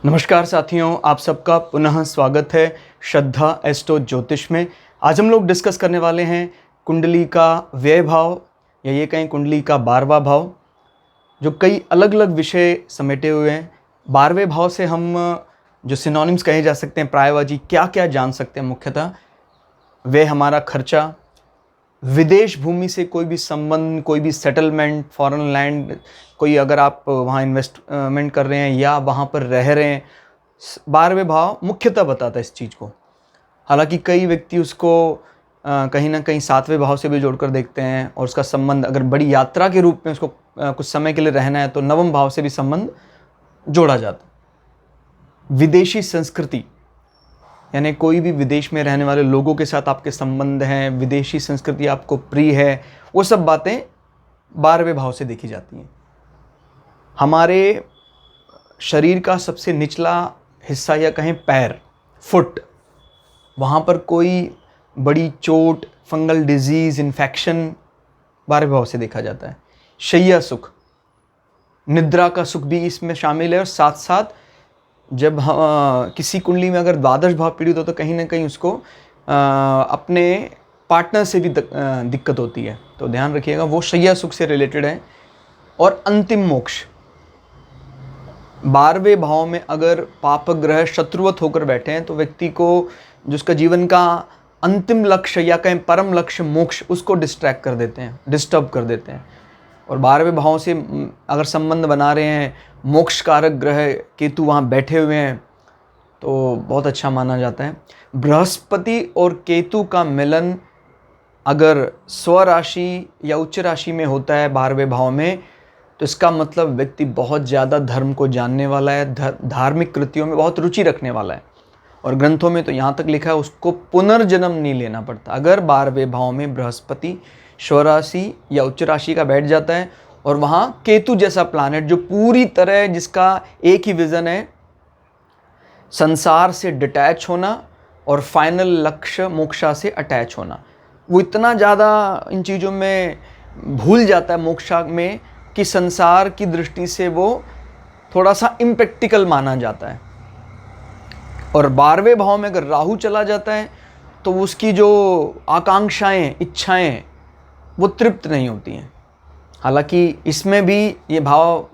नमस्कार साथियों, आप सबका पुनः स्वागत है श्रद्धा एस्ट्रो ज्योतिष में। आज हम लोग डिस्कस करने वाले हैं कुंडली का व्यय भाव या ये कहें कुंडली का 12वां भाव, जो कई अलग अलग विषय समेटे हुए हैं। 12वें भाव से हम जो सिनोनिम्स कहे जा सकते हैं प्रायवाची क्या क्या जान सकते हैं। मुख्यतः वे हमारा खर्चा, विदेश भूमि से कोई भी संबंध, कोई भी सेटलमेंट, फॉरेन लैंड, कोई अगर आप वहाँ इन्वेस्टमेंट कर रहे हैं या वहाँ पर रह रहे हैं, 12वें भाव मुख्यतः बताता है इस चीज़ को। हालांकि कई व्यक्ति उसको कहीं ना कहीं 7वें भाव से भी जोड़कर देखते हैं और उसका संबंध अगर बड़ी यात्रा के रूप में उसको कुछ समय के लिए रहना है तो 9वें भाव से भी संबंध जोड़ा जाता है। विदेशी संस्कृति यानी कोई भी विदेश में रहने वाले लोगों के साथ आपके संबंध हैं, विदेशी संस्कृति आपको प्रिय है, वो सब बातें 12वें भाव से देखी जाती हैं। हमारे शरीर का सबसे निचला हिस्सा या कहें पैर, फुट, वहाँ पर कोई बड़ी चोट, फंगल डिजीज़, इन्फेक्शन 12वें भाव से देखा जाता है। शैया सुख, निद्रा का सुख भी इसमें शामिल है और साथ साथ जब किसी कुंडली में अगर द्वादश भाव पीड़ित हो तो कहीं ना कहीं उसको अपने पार्टनर से भी दिक्कत होती है, तो ध्यान रखिएगा वो शैया सुख से रिलेटेड है। और अंतिम मोक्ष, 12वें भाव में अगर पाप ग्रह शत्रुवत होकर बैठे हैं तो व्यक्ति को जिसका जीवन का अंतिम लक्ष्य या कहें परम लक्ष्य मोक्ष, उसको डिस्ट्रैक्ट कर देते हैं, डिस्टर्ब कर देते हैं। और 12वें भाव से अगर संबंध बना रहे हैं, मोक्ष कारक ग्रह केतु वहाँ बैठे हुए हैं तो बहुत अच्छा माना जाता है। बृहस्पति और केतु का मिलन अगर स्वराशि या उच्च राशि में होता है 12वें भाव में, तो इसका मतलब व्यक्ति बहुत ज़्यादा धर्म को जानने वाला है, धार्मिक कृतियों में बहुत रुचि रखने वाला है। और ग्रंथों में तो यहाँ तक लिखा है उसको पुनर्जन्म नहीं लेना पड़ता। अगर 12वें भाव में बृहस्पति स्वराशि या उच्च राशि का बैठ जाता है और वहाँ केतु जैसा प्लैनेट जो पूरी तरह जिसका एक ही विज़न है, संसार से डिटैच होना और फाइनल लक्ष्य मोक्षा से अटैच होना, वो इतना ज़्यादा इन चीज़ों में भूल जाता है मोक्षा में कि संसार की दृष्टि से वो थोड़ा सा इम्प्रैक्टिकल माना जाता है। और 12वें भाव में अगर राहु चला जाता है तो उसकी जो आकांक्षाएं, इच्छाएं वो तृप्त नहीं होती हैं। हालांकि इसमें भी ये भाव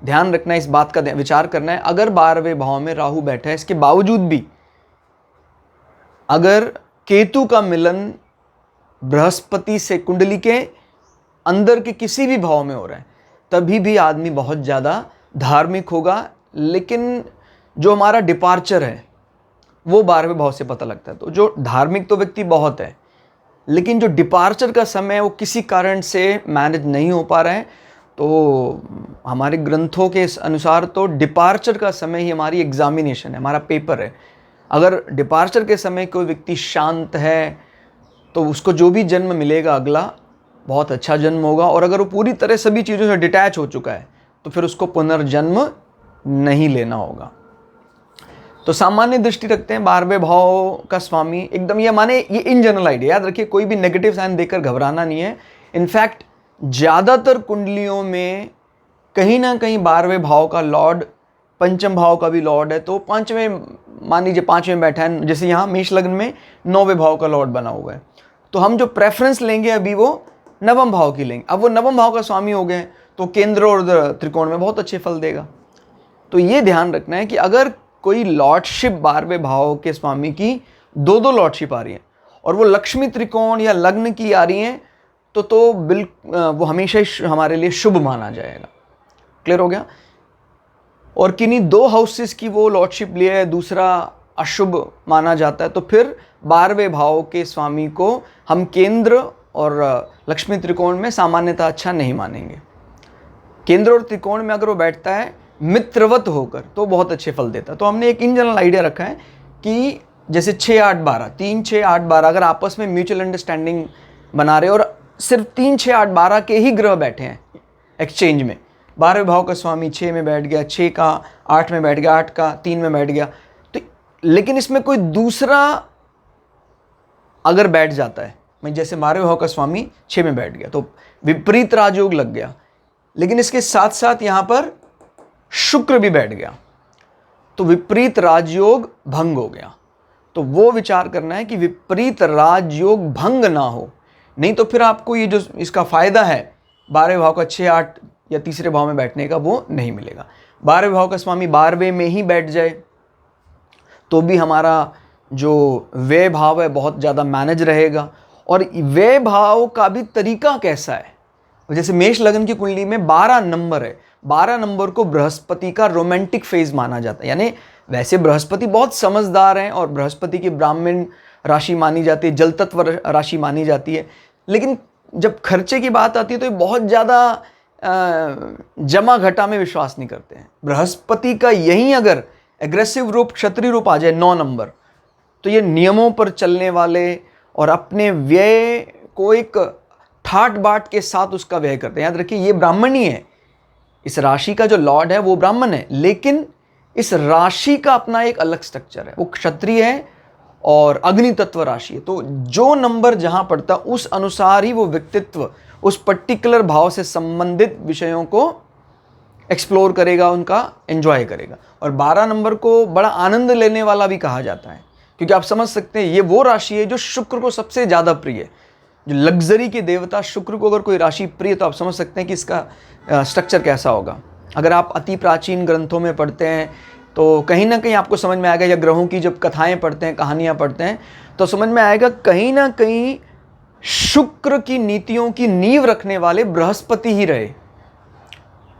ध्यान रखना है, इस बात का विचार करना है। अगर 12वें भाव में राहु बैठा है, इसके बावजूद भी अगर केतु का मिलन बृहस्पति से कुंडली के अंदर के किसी भी भाव में हो रहा है, तभी भी आदमी बहुत ज़्यादा धार्मिक होगा। लेकिन जो हमारा डिपार्चर है वो 12वें भाव से पता लगता है। तो जो धार्मिक तो व्यक्ति बहुत है, लेकिन जो डिपार्चर का समय है वो किसी कारण से मैनेज नहीं हो पा रहा है। तो हमारे ग्रंथों के अनुसार तो डिपार्चर का समय ही हमारी एग्जामिनेशन है, हमारा पेपर है। अगर डिपार्चर के समय कोई व्यक्ति शांत है तो उसको जो भी जन्म मिलेगा अगला बहुत अच्छा जन्म होगा। और अगर वो पूरी तरह सभी चीज़ों से डिटैच हो चुका है तो फिर उसको पुनर्जन्म नहीं लेना होगा। तो सामान्य दृष्टि रखते हैं 12वें भाव का स्वामी एकदम, ये माने ये इन जनरल आइडिया, याद रखिए कोई भी नेगेटिव साइन देखकर घबराना नहीं है। इनफैक्ट ज़्यादातर कुंडलियों में कहीं ना कहीं 12वें भाव का लॉर्ड पंचम भाव का भी लॉर्ड है, तो 5वें, मान लीजिए 5वें बैठा है, जैसे यहाँ मेष लग्न में 9वें भाव का लॉर्ड बना हुआ है, तो हम जो प्रेफरेंस लेंगे अभी वो 9वें भाव की लेंगे। अब वो 9वें भाव का स्वामी हो गए तो केंद्र और त्रिकोण में बहुत अच्छे फल देगा। तो ये ध्यान रखना है कि अगर कोई लॉर्डशिप 12वें भाव के स्वामी की दो लॉर्डशिप आ रही है और वो लक्ष्मी त्रिकोण या लग्न की आ रही हैं तो वो हमेशा ही हमारे लिए शुभ माना जाएगा। क्लियर हो गया। और किन्हीं 2 हाउसेस की वो लॉर्डशिप लिए है, दूसरा अशुभ माना जाता है, तो फिर 12वें भाव के स्वामी को हम केंद्र और लक्ष्मी त्रिकोण में सामान्यतः अच्छा नहीं मानेंगे। केंद्र और त्रिकोण में अगर वो बैठता है मित्रवत होकर तो बहुत अच्छे फल देता है। तो हमने एक इन जनरल आइडिया रखा है कि जैसे 6, 8, 12, 3, 6, 8, 12 अगर आपस में म्यूचुअल अंडरस्टैंडिंग बना रहे और सिर्फ 3, 6, 8, 12 के ही ग्रह बैठे हैं एक्सचेंज में, 12वें भाव का स्वामी 6 में बैठ गया, 6 का 8 में बैठ गया, 8 का 3 में बैठ गया, तो लेकिन इसमें कोई दूसरा अगर बैठ जाता है, मैं जैसे 12वें भाव का स्वामी 6 में बैठ गया तो विपरीत राजयोग लग गया। लेकिन इसके साथ साथ यहाँ पर शुक्र भी बैठ गया तो विपरीत राजयोग भंग हो गया। तो वो विचार करना है कि विपरीत राजयोग भंग ना हो, नहीं तो फिर आपको ये जो इसका फायदा है 12वें भाव का 6, 8 या तीसरे भाव में बैठने का, वो नहीं मिलेगा। 12वें भाव का स्वामी 12वें में ही बैठ जाए तो भी हमारा जो व्यय भाव है बहुत ज़्यादा मैनेज रहेगा। और व्यय भाव का भी तरीका कैसा है, जैसे मेष लगन की कुंडली में 12 नंबर है, 12 नंबर को बृहस्पति का रोमांटिक फेज माना जाता है। यानी वैसे बृहस्पति बहुत समझदार हैं और बृहस्पति की ब्राह्मण राशि मानी जाती है, जल तत्व राशि मानी जाती है, लेकिन जब खर्चे की बात आती है तो ये बहुत ज़्यादा जमा घटा में विश्वास नहीं करते हैं। बृहस्पति का यही अगर एग्रेसिव रूप, क्षत्रिय रूप आ जाए 9 नंबर, तो ये नियमों पर चलने वाले और अपने व्यय को एक ठाट बाट के साथ उसका व्यय करते हैं। याद रखिए ये ब्राह्मण ही है, इस राशि का जो लॉर्ड है वो ब्राह्मण है, लेकिन इस राशि का अपना एक अलग स्ट्रक्चर है, वो क्षत्रिय है और अग्नि तत्व राशि है। तो जो नंबर जहां पड़ता उस अनुसार ही वो व्यक्तित्व उस पर्टिकुलर भाव से संबंधित विषयों को एक्सप्लोर करेगा, उनका एंजॉय करेगा। और 12 नंबर को बड़ा आनंद लेने वाला भी कहा जाता है, क्योंकि आप समझ सकते हैं ये वो राशि है जो शुक्र को सबसे ज़्यादा प्रिय है। जो लग्जरी के देवता शुक्र को अगर कोई राशि प्रिय, तो आप समझ सकते हैं कि इसका स्ट्रक्चर कैसा होगा। अगर आप अति प्राचीन ग्रंथों में पढ़ते हैं तो कहीं ना कहीं आपको समझ में आएगा, या ग्रहों की जब कथाएं पढ़ते हैं, कहानियां पढ़ते हैं, तो समझ में आएगा कहीं ना कहीं शुक्र की नीतियों की नींव रखने वाले बृहस्पति ही रहे।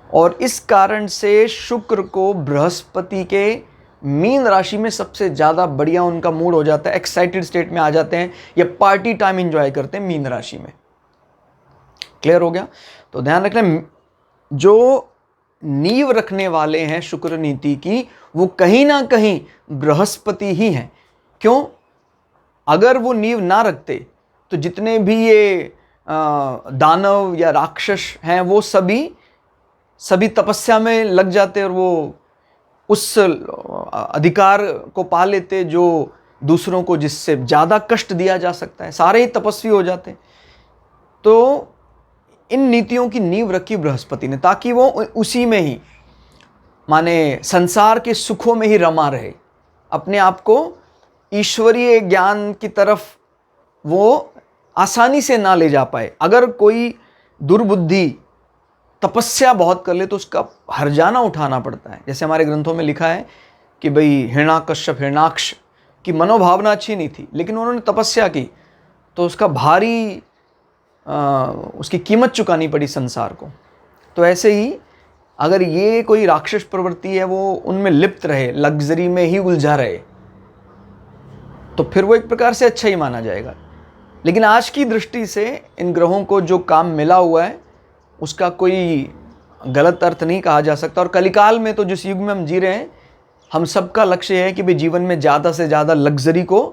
और इस कारण से शुक्र को बृहस्पति के मीन राशि में सबसे ज़्यादा बढ़िया उनका मूड हो जाता है, एक्साइटेड स्टेट में आ जाते हैं, या पार्टी टाइम एंजॉय करते हैं मीन राशि में। क्लियर हो गया? तो ध्यान रखना, जो नींव रखने वाले हैं शुक्र नीति की, वो कहीं ना कहीं बृहस्पति ही हैं। क्यों? अगर वो नींव ना रखते तो जितने भी ये दानव या राक्षस हैं वो सभी तपस्या में लग जाते और वो उस अधिकार को पा लेते जो दूसरों को, जिससे ज़्यादा कष्ट दिया जा सकता है, सारे ही तपस्वी हो जाते। तो इन नीतियों की नींव रखी बृहस्पति ने, ताकि वो उसी में ही, माने संसार के सुखों में ही रमा रहे, अपने आप को ईश्वरीय ज्ञान की तरफ वो आसानी से ना ले जा पाए। अगर कोई दुर्बुद्धि तपस्या बहुत कर ले तो उसका हर्जाना उठाना पड़ता है। जैसे हमारे ग्रंथों में लिखा है कि भाई हिरण्याकश्यप, हिरण्याक्ष की मनोभावना अच्छी नहीं थी, लेकिन उन्होंने तपस्या की तो उसका भारी उसकी कीमत चुकानी पड़ी संसार को। तो ऐसे ही अगर ये कोई राक्षस प्रवृत्ति है, वो उनमें लिप्त रहे, लग्जरी में ही उलझा रहे, तो फिर वो एक प्रकार से अच्छा ही माना जाएगा। लेकिन आज की दृष्टि से इन ग्रहों को जो काम मिला हुआ है उसका कोई गलत अर्थ नहीं कहा जा सकता। और कलिकाल में तो जिस युग में हम जी रहे हैं, हम सबका लक्ष्य है कि भाई जीवन में ज़्यादा से ज़्यादा लग्जरी को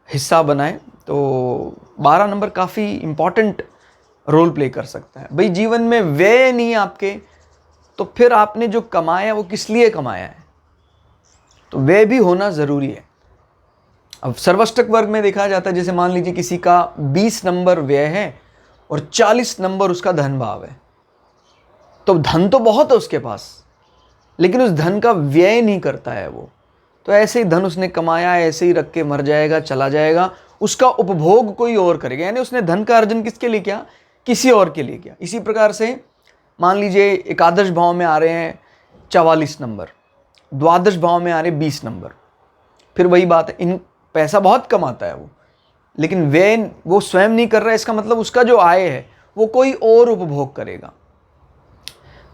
हिस्सा बनाएं। तो 12 नंबर काफ़ी इम्पॉर्टेंट रोल प्ले कर सकता है। भाई जीवन में व्यय नहीं आपके, तो फिर आपने जो कमाया वो किस लिए कमाया है? तो व्यय भी होना ज़रूरी है। अब सर्वाष्टक वर्ग में देखा जाता है, जैसे मान लीजिए किसी का 20 नंबर व्यय है और 40 नंबर उसका धन भाव है, तो धन तो बहुत है उसके पास, लेकिन उस धन का व्यय नहीं करता है वो। तो ऐसे ही धन उसने कमाया, ऐसे ही रख के मर जाएगा, चला जाएगा, उसका उपभोग कोई और करेगा। यानी उसने धन का अर्जन किसके लिए किया? किसी और के लिए किया। इसी प्रकार से मान लीजिए एकादश भाव में आ रहे हैं 44 नंबर, द्वादश भाव में आ रहे 20 नंबर, फिर वही बात है, इन पैसा बहुत कमाता है वो, लेकिन व्यय वो स्वयं नहीं कर रहा है। इसका मतलब उसका जो आय है वो कोई और उपभोग करेगा।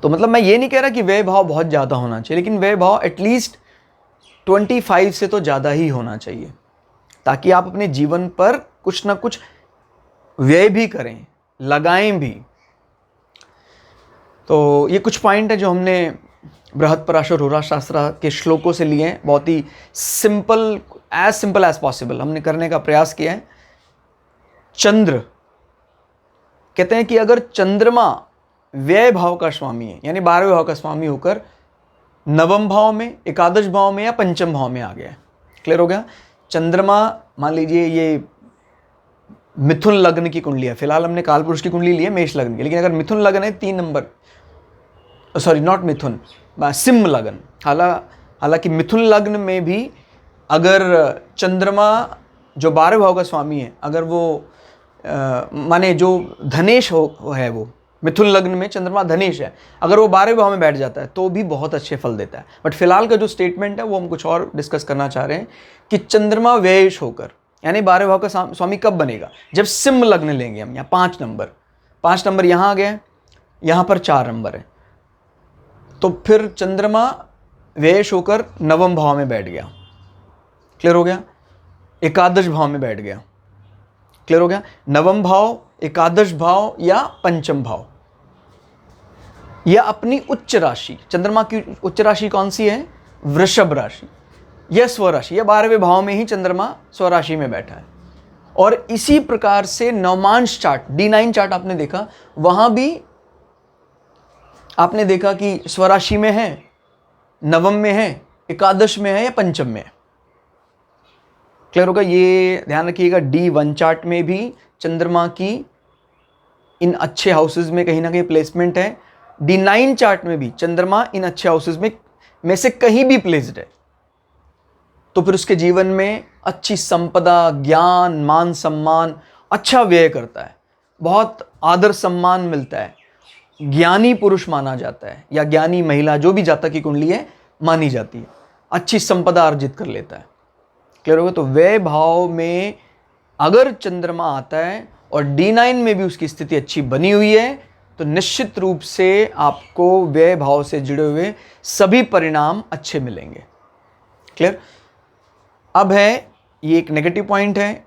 तो मतलब मैं ये नहीं कह रहा कि व्यय भाव बहुत ज़्यादा होना चाहिए, लेकिन व्यय भाव एटलीस्ट 25 से तो ज़्यादा ही होना चाहिए, ताकि आप अपने जीवन पर कुछ ना कुछ व्यय भी करें, लगाएं भी। तो ये कुछ पॉइंट है जो हमने बृहत्पराशर होरा शास्त्र के श्लोकों से लिए हैं। बहुत ही सिंपल एज पॉसिबल हमने करने का प्रयास किया है। चंद्र कहते हैं कि अगर चंद्रमा व्यय भाव का स्वामी है, यानी 12वें भाव का स्वामी होकर नवम भाव में, एकादश भाव में या पंचम भाव में आ गया है। क्लियर हो गया? चंद्रमा मान लीजिए ये मिथुन लग्न की कुंडली है, फिलहाल हमने कालपुरुष की कुंडली ली है मेष लग्न की, लेकिन अगर मिथुन लग्न है 3 नंबर, सॉरी नॉट मिथुन, सिंह लग्न, हालांकि मिथुन लग्न में भी अगर चंद्रमा जो 12वें भाव का स्वामी है, अगर वो माने जो धनेश है, वो मिथुन लग्न में चंद्रमा धनेश है, अगर वो 12वें भाव में बैठ जाता है तो भी बहुत अच्छे फल देता है। बट फिलहाल का जो स्टेटमेंट है वो हम कुछ और डिस्कस करना चाह रहे हैं कि चंद्रमा व्ययश होकर, यानी 12वें भाव का स्वामी कब बनेगा, जब सिंह लग्न लेंगे हम। यहाँ 5 नंबर यहाँ आ गया, यहाँ पर 4 नंबर है, तो फिर चंद्रमा व्ययश होकर 9वें भाव में बैठ गया। क्लियर हो गया? एकादश भाव में बैठ गया। क्लियर हो गया? 9वां भाव, एकादश भाव या पंचम भाव, या अपनी उच्च राशि। चंद्रमा की उच्च राशि कौन सी है? वृषभ राशि या स्वराशि, या 12वें भाव में ही चंद्रमा स्वराशि में बैठा है। और इसी प्रकार से नवमांश चार्ट, D9 चार्ट आपने देखा, वहां भी आपने देखा कि स्वराशि में है, नवम में है, एकादश में है या पंचम में है। क्लियर होगा? ये ध्यान रखिएगा, D1 चार्ट में भी चंद्रमा की इन अच्छे हाउसेज में कहीं ना कहीं प्लेसमेंट है। D9 चार्ट में भी चंद्रमा इन अच्छे हाउसेज में से कहीं भी प्लेस्ड है, तो फिर उसके जीवन में अच्छी संपदा, ज्ञान, मान सम्मान, अच्छा व्यय करता है, बहुत आदर सम्मान मिलता है, ज्ञानी पुरुष माना जाता है, या ज्ञानी महिला, जो भी जातक की कुंडली है मानी जाती है, अच्छी संपदा अर्जित कर लेता है। क्लियर होगा? तो व्यय भाव में अगर चंद्रमा आता है और D9 में भी उसकी स्थिति अच्छी बनी हुई है, तो निश्चित रूप से आपको व्यय भाव से जुड़े हुए सभी परिणाम अच्छे मिलेंगे। क्लियर? अब है, ये एक नेगेटिव पॉइंट है,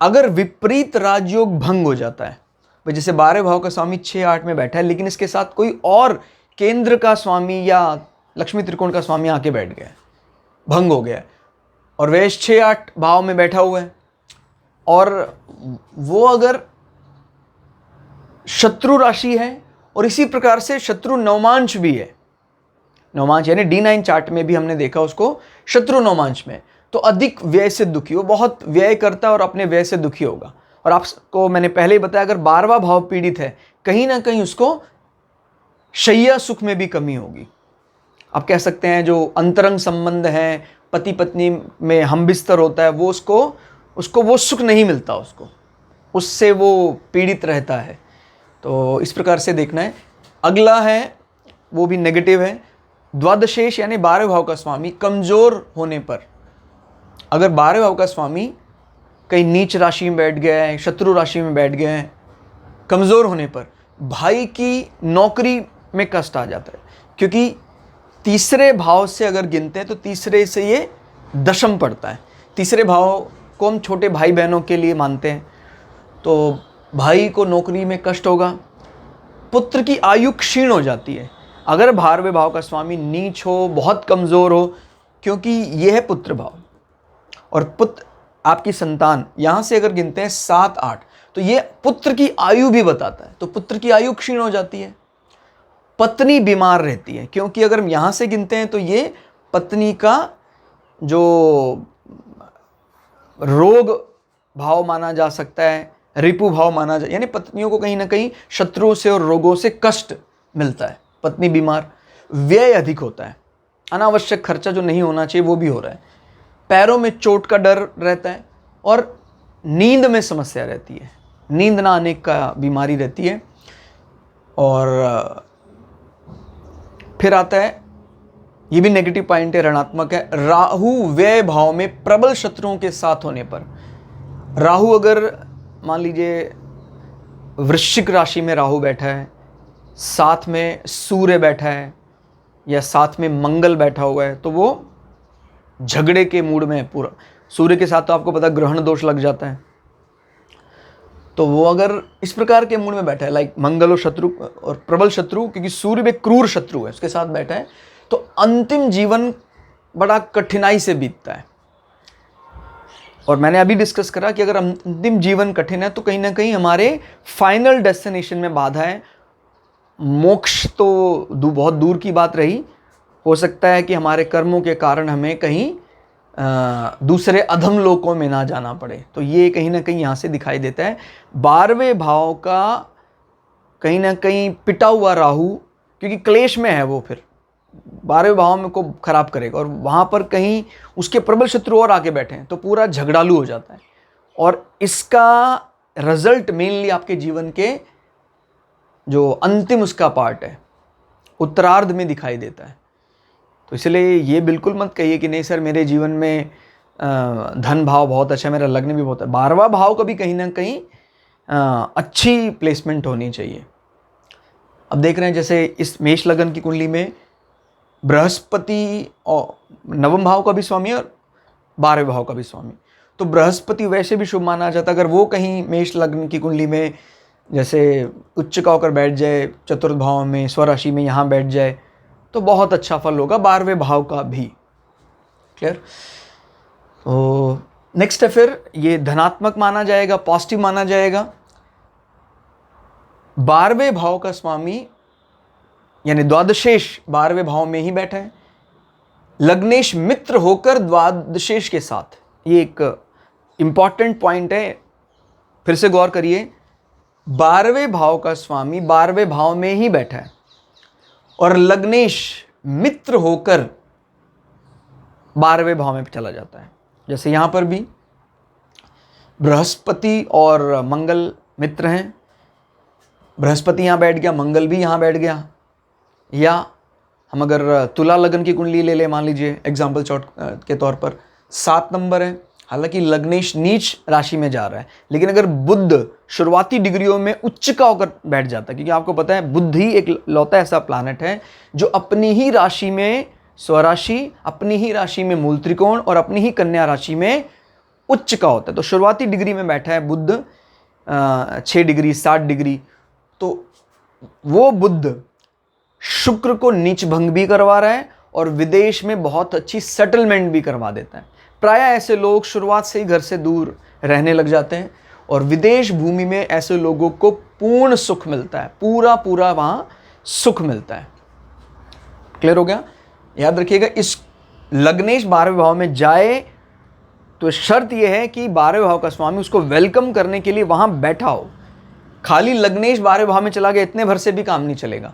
अगर विपरीत राजयोग भंग हो जाता है, जैसे 12वें भाव का स्वामी 6-8 में बैठा है, लेकिन इसके साथ कोई और केंद्र का स्वामी या लक्ष्मी त्रिकोण का स्वामी आके बैठ गया है, भंग हो गया है, और वह 6-8 भाव में बैठा हुआ है, और वो अगर शत्रु राशि है और इसी प्रकार से शत्रु नवमांश भी है, नवमांश यानी D9 चार्ट में भी हमने देखा उसको शत्रु नवमांश में, तो अधिक व्यय से दुखी, वो बहुत व्यय करता है और अपने व्यय से दुखी होगा। और आपको मैंने पहले ही बताया, अगर 12वां भाव पीड़ित है, कहीं ना कहीं उसको शैया सुख में भी कमी होगी। आप कह सकते हैं जो अंतरंग संबंध है, पति पत्नी में हम बिस्तर होता है, वो उसको वो सुख नहीं मिलता, उससे वो पीड़ित रहता है। तो इस प्रकार से देखना है। अगला है, वो भी नेगेटिव है, द्वादशेष यानी 12वें भाव का स्वामी कमजोर होने पर, अगर 12वें भाव का स्वामी कहीं नीच राशि में बैठ गया है, शत्रु राशि में बैठ गया है, कमजोर होने पर भाई की नौकरी में कष्ट आ जाता है, क्योंकि तीसरे भाव से अगर गिनते हैं तो तीसरे से ये दशम पड़ता है। तीसरे भाव को हम छोटे भाई बहनों के लिए मानते हैं, तो भाई को नौकरी में कष्ट होगा, पुत्र की आयु क्षीण हो जाती है अगर 12वें भाव का स्वामी नीच हो, बहुत कमजोर हो, क्योंकि यह है पुत्र भाव, और पुत्र आपकी संतान यहां से अगर गिनते हैं 7-8, तो ये पुत्र की आयु भी बताता है, तो पुत्र की आयु क्षीण हो जाती है। पत्नी बीमार रहती है, क्योंकि अगर हम यहां से गिनते हैं तो ये पत्नी का जो रोग भाव माना जा सकता है, रिपु भाव माना जा, यानी पत्नियों को कहीं ना कहीं शत्रुओं से और रोगों से कष्ट मिलता है। पत्नी बीमार, व्यय अधिक होता है, अनावश्यक खर्चा जो नहीं होना चाहिए वो भी हो रहा है, पैरों में चोट का डर रहता है, और नींद में समस्या रहती है, नींद ना आने का बीमारी रहती है। और फिर आता है, ये भी नेगेटिव पॉइंट है, ऋणात्मक है, राहु व्यय भाव में प्रबल शत्रुओं के साथ होने पर। राहु अगर मान लीजिए वृश्चिक राशि में राहु बैठा है, साथ में सूर्य बैठा है या साथ में मंगल बैठा हुआ है, तो वो झगड़े के मूड में है पूरा। सूर्य के साथ तो आपको पता ग्रहण दोष लग जाता है, तो वो अगर इस प्रकार के मूड में बैठा है, लाइक मंगल और शत्रु और प्रबल शत्रु, क्योंकि सूर्य में क्रूर शत्रु है, उसके साथ बैठा है, तो अंतिम जीवन बड़ा कठिनाई से बीतता है। और मैंने अभी डिस्कस करा कि अगर अंतिम जीवन कठिन है तो कहीं ना कहीं हमारे फाइनल डेस्टिनेशन में बाधा है। मोक्ष तो बहुत दूर की बात रही, हो सकता है कि हमारे कर्मों के कारण हमें कहीं दूसरे अधम लोकों में ना जाना पड़े, तो ये कहीं ना कहीं यहाँ से दिखाई देता है। 12वें भाव का कहीं ना कहीं पिटा हुआ राहु, क्योंकि क्लेश में है वो, फिर 12वें भाव में को खराब करेगा, और वहाँ पर कहीं उसके प्रबल शत्रु और आके बैठे हैं तो पूरा झगड़ालू हो जाता है, और इसका रिजल्ट मेनली आपके जीवन के जो अंतिम उसका पार्ट है उत्तरार्ध में दिखाई देता है। तो इसलिए ये बिल्कुल मत कहिए कि नहीं सर मेरे जीवन में धन भाव बहुत अच्छा है, मेरा लग्न भी बहुत है। 12वां भाव का भी कहीं ना कहीं अच्छी प्लेसमेंट होनी चाहिए। अब देख रहे हैं जैसे इस मेष लग्न की कुंडली में बृहस्पति और 9वें भाव का भी स्वामी और 12वें भाव का भी स्वामी, तो बृहस्पति वैसे भी शुभ माना जाता है। अगर वो कहीं मेष लग्न की कुंडली में जैसे उच्च का होकर बैठ जाए, चतुर्थ भाव में, स्वराशि में यहाँ बैठ जाए, तो बहुत अच्छा फल होगा 12वें भाव का भी। क्लियर? तो नेक्स्ट है फिर ये धनात्मक माना जाएगा, पॉजिटिव माना जाएगा। 12वें भाव का स्वामी यानी द्वादशेष 12वें भाव में ही बैठा है, लग्नेश मित्र होकर द्वादशेष के साथ। ये एक इंपॉर्टेंट पॉइंट है, फिर से गौर करिए। 12वें भाव का स्वामी 12वें भाव में ही बैठा है और लग्नेश मित्र होकर 12वें भाव में चला जाता है। जैसे यहां पर भी बृहस्पति और मंगल मित्र हैं, बृहस्पति यहां बैठ गया, मंगल भी यहां बैठ गया। या हम अगर तुला लग्न की कुंडली ले ले, मान लीजिए एग्जाम्पल के तौर पर 7 नंबर है, हालांकि लग्नेश नीच राशि में जा रहा है, लेकिन अगर बुध शुरुआती डिग्रियों में उच्च का होकर बैठ जाता है, क्योंकि आपको पता है बुध ही एक लौता ऐसा प्लैनेट है जो अपनी ही राशि में स्वराशि, अपनी ही राशि में मूल त्रिकोण और अपनी ही कन्या राशि में उच्च का होता है। तो शुरुआती डिग्री में बैठा है बुध 6 डिग्री 7 डिग्री, तो वो बुध शुक्र को नीच भंग भी करवा रहा है और विदेश में बहुत अच्छी सेटलमेंट भी करवा देता है। प्राय ऐसे लोग शुरुआत से ही घर से दूर रहने लग जाते हैं और विदेश भूमि में ऐसे लोगों को पूर्ण सुख मिलता है, पूरा पूरा वहां सुख मिलता है। क्लियर हो गया? याद रखिएगा, इस लग्नेश 12वें भाव में जाए तो शर्त यह है कि 12वें भाव का स्वामी उसको वेलकम करने के लिए वहां बैठा हो। खाली लग्नेश 12वें भाव में चला गया इतने भर से भी काम नहीं चलेगा,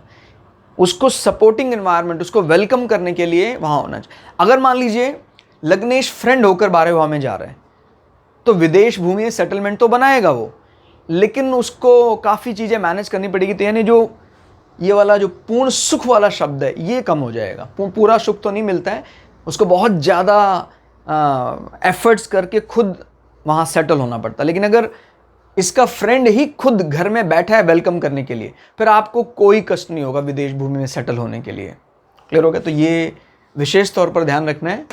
उसको सपोर्टिंग एनवायरनमेंट, उसको वेलकम करने के लिए वहां होना चाहिए। अगर मान लीजिए लग्नेश फ्रेंड होकर 12वें भाव में जा रहा है तो विदेश भूमि में सेटलमेंट तो बनाएगा वो, लेकिन उसको काफ़ी चीज़ें मैनेज करनी पड़ेगी। तो यानी जो ये वाला जो पूर्ण सुख वाला शब्द है ये कम हो जाएगा। पूरा सुख तो नहीं मिलता है, उसको बहुत ज़्यादा एफर्ट्स करके खुद वहाँ सेटल होना पड़ता है। लेकिन अगर इसका फ्रेंड ही खुद घर में बैठा है वेलकम करने के लिए, फिर आपको कोई कष्ट नहीं होगा विदेश भूमि में सेटल होने के लिए। क्लियर हो गया? तो ये विशेष तौर पर ध्यान रखना है।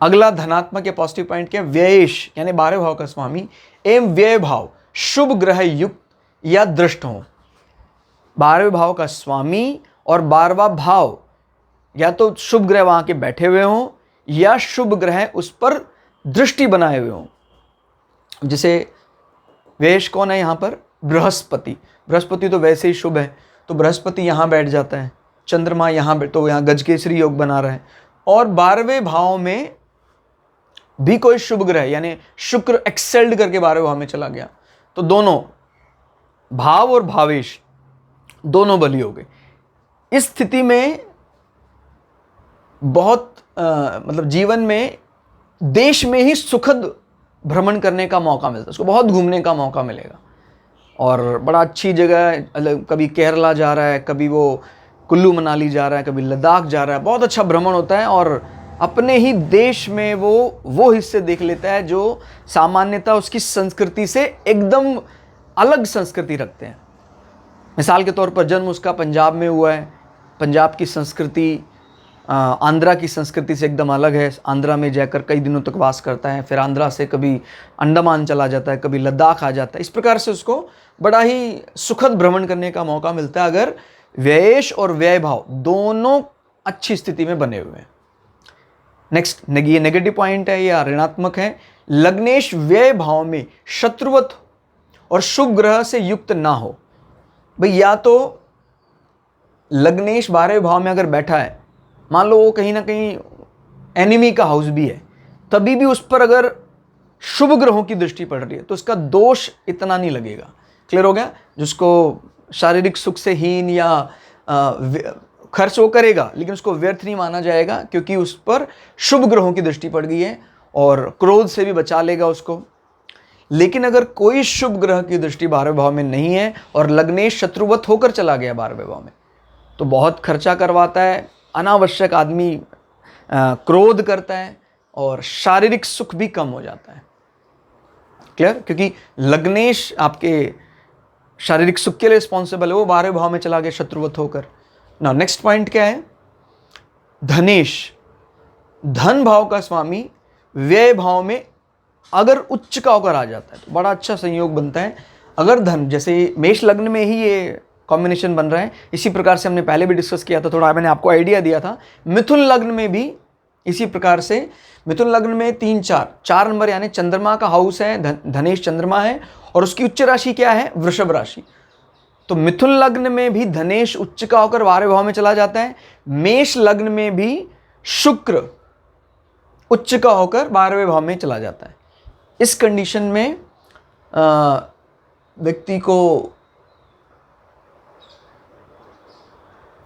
अगला धनात्मक या पॉजिटिव पॉइंट क्या है? व्ययेश यानी 12वें भाव का स्वामी एवं व्यय भाव शुभ ग्रह युक्त या दृष्ट हो। 12वें भाव का स्वामी और 12वां भाव या तो शुभ ग्रह वहां के बैठे हुए हों या शुभ ग्रह उस पर दृष्टि बनाए हुए हों। जैसे व्ययेश कौन है यहां पर? बृहस्पति। बृहस्पति तो वैसे ही शुभ है, तो बृहस्पति यहां बैठ जाता है। चंद्रमा यहां तो यहां गजकेसरी योग बना रहा है। और 12वें भाव में भी कोई शुभ ग्रह यानी शुक्र एक्सेल्ड करके 12वें भाव में चला गया, तो दोनों भाव और भावेश दोनों बली हो गए। इस स्थिति में बहुत मतलब जीवन में देश में ही सुखद भ्रमण करने का मौका मिलता है, उसको बहुत घूमने का मौका मिलेगा और बड़ा अच्छी जगह, कभी केरला जा रहा है, कभी वो कुल्लू मनाली जा रहा है, कभी लद्दाख जा रहा है, बहुत अच्छा भ्रमण होता है और अपने ही देश में वो हिस्से देख लेता है जो सामान्यतः उसकी संस्कृति से एकदम अलग संस्कृति रखते हैं। मिसाल के तौर पर जन्म उसका पंजाब में हुआ है, पंजाब की संस्कृति आंध्रा की संस्कृति से एकदम अलग है, आंध्रा में जाकर कई दिनों तक वास करता है, फिर आंध्रा से कभी अंडमान चला जाता है, कभी लद्दाख आ जाता है। इस प्रकार से उसको बड़ा ही सुखद भ्रमण करने का मौका मिलता है अगर व्ययेश और व्यय भाव दोनों अच्छी स्थिति में बने हुए हैं। नेक्स्ट, ये नेगेटिव पॉइंट है या ऋणात्मक है। लग्नेश व्यय भाव में शत्रुवत और शुभ ग्रह से युक्त ना हो। भाई या तो लग्नेश 12वें भाव में अगर बैठा है, मान लो वो कहीं ना कहीं एनिमी का हाउस भी है, तभी भी उस पर अगर शुभ ग्रहों की दृष्टि पड़ रही है तो उसका दोष इतना नहीं लगेगा। क्लियर हो गया? जिसको शारीरिक सुख से हीन या खर्च वो करेगा, लेकिन उसको व्यर्थ नहीं माना जाएगा क्योंकि उस पर शुभ ग्रहों की दृष्टि पड़ गई है और क्रोध से भी बचा लेगा उसको। लेकिन अगर कोई शुभ ग्रह की दृष्टि 12वें भाव में नहीं है और लग्नेश शत्रुवत होकर चला गया 12वें भाव में, तो बहुत खर्चा करवाता है, अनावश्यक आदमी क्रोध करता है और शारीरिक सुख भी कम हो जाता है। क्लियर? क्योंकि लग्नेश आपके शारीरिक सुख के लिए रिस्पॉन्सिबल है, वो 12वें भाव में चला गया शत्रुवत होकर। ना नेक्स्ट पॉइंट क्या है? धनेश, धन भाव का स्वामी व्यय भाव में अगर उच्च का होकर आ जाता है तो बड़ा अच्छा संयोग बनता है। अगर धन, जैसे मेष लग्न में ही ये कॉम्बिनेशन बन रहा है, इसी प्रकार से हमने पहले भी डिस्कस किया था, थोड़ा मैंने आपको आइडिया दिया था। मिथुन लग्न में भी इसी प्रकार से, मिथुन लग्न में 3 4 नंबर यानी चंद्रमा का हाउस है, धनेश चंद्रमा है और उसकी उच्च राशि क्या है? वृषभ राशि। तो मिथुन लग्न में भी धनेश उच्च का होकर 12वें भाव में चला जाता है। मेष लग्न में भी शुक्र उच्च का होकर 12वें भाव में चला जाता है। इस कंडीशन में व्यक्ति को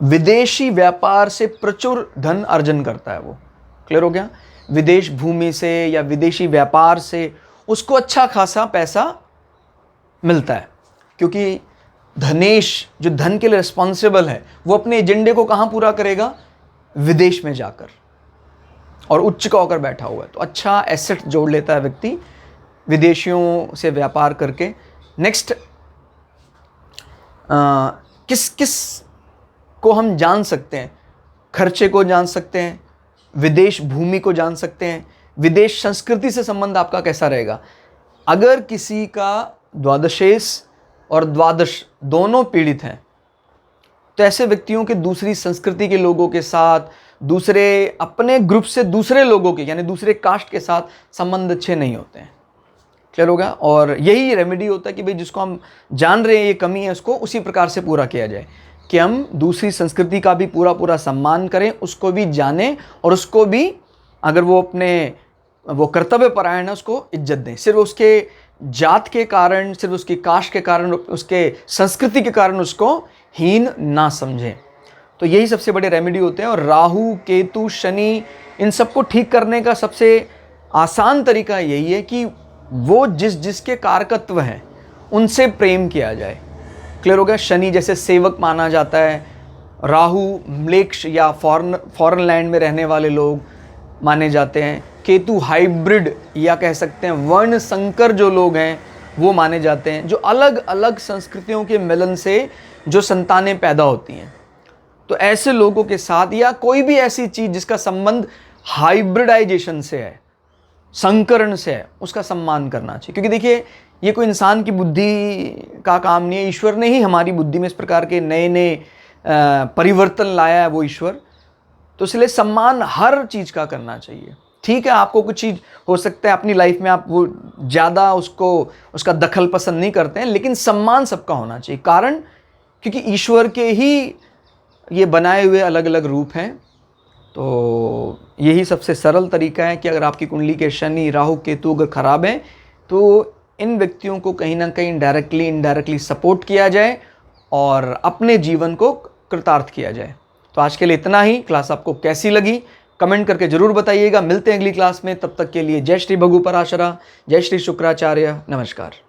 विदेशी व्यापार से प्रचुर धन अर्जन करता है वो। क्लियर हो गया? विदेश भूमि से या विदेशी व्यापार से उसको अच्छा खासा पैसा मिलता है, क्योंकि धनेश जो धन के लिए रिस्पॉन्सिबल है वो अपने एजेंडे को कहाँ पूरा करेगा? विदेश में जाकर, और उच्च का होकर बैठा हुआ है। तो अच्छा एसेट जोड़ लेता है व्यक्ति विदेशियों से व्यापार करके। नेक्स्ट, किस किस को हम जान सकते हैं? खर्चे को जान सकते हैं, विदेश भूमि को जान सकते हैं, विदेश संस्कृति से संबंध आपका कैसा रहेगा। अगर किसी का द्वादशेश और द्वादश दोनों पीड़ित हैं तो ऐसे व्यक्तियों के दूसरी संस्कृति के लोगों के साथ, दूसरे अपने ग्रुप से दूसरे लोगों के यानी दूसरे कास्ट के साथ संबंध अच्छे नहीं होते हैं। क्लियर होगा? और यही रेमेडी होता है कि भाई जिसको हम जान रहे हैं ये कमी है, उसको उसी प्रकार से पूरा किया जाए कि हम दूसरी संस्कृति का भी पूरा सम्मान करें, उसको भी जानें और उसको भी, अगर वो वो कर्तव्य परायण है, उसको इज्जत दें। सिर्फ उसके जात के कारण, सिर्फ उसकी कास्ट के कारण, उसके संस्कृति के कारण उसको हीन ना समझें। तो यही सबसे बड़े रेमेडी होते हैं। और राहु, केतु, शनि, इन सबको ठीक करने का सबसे आसान तरीका यही है कि वो जिसके कारकत्व हैं उनसे प्रेम किया जाए। क्लियर हो गया? शनि जैसे सेवक माना जाता है, राहु म्लेच्छ या फॉरेन लैंड में रहने वाले लोग माने जाते हैं, केतु हाइब्रिड या कह सकते हैं वर्ण संकर जो लोग हैं वो माने जाते हैं, जो अलग अलग संस्कृतियों के मिलन से जो संतानें पैदा होती हैं। तो ऐसे लोगों के साथ, या कोई भी ऐसी चीज़ जिसका संबंध हाइब्रिडाइजेशन से है, संकरण से है, उसका सम्मान करना चाहिए। क्योंकि देखिए, ये कोई इंसान की बुद्धि का काम नहीं है, ईश्वर ने ही हमारी बुद्धि में इस प्रकार के नए नए परिवर्तन लाया है वो ईश्वर। तो इसलिए सम्मान हर चीज़ का करना चाहिए। ठीक है, आपको कुछ चीज़ हो सकता है अपनी लाइफ में आप वो ज़्यादा उसका दखल पसंद नहीं करते हैं, लेकिन सम्मान सबका होना चाहिए। कारण क्योंकि ईश्वर के ही ये बनाए हुए अलग अलग रूप हैं। तो यही सबसे सरल तरीका है कि अगर आपकी कुंडली के शनि, राहु, केतु अगर खराब हैं तो इन व्यक्तियों को कहीं ना कहीं डायरेक्टली इनडायरेक्टली सपोर्ट किया जाए और अपने जीवन को कृतार्थ किया जाए। तो आज के लिए इतना ही। क्लास आपको कैसी लगी कमेंट करके ज़रूर बताइएगा। मिलते हैं अगली क्लास में, तब तक के लिए जय श्री भगु पराशरा, जय श्री शुक्राचार्य, नमस्कार।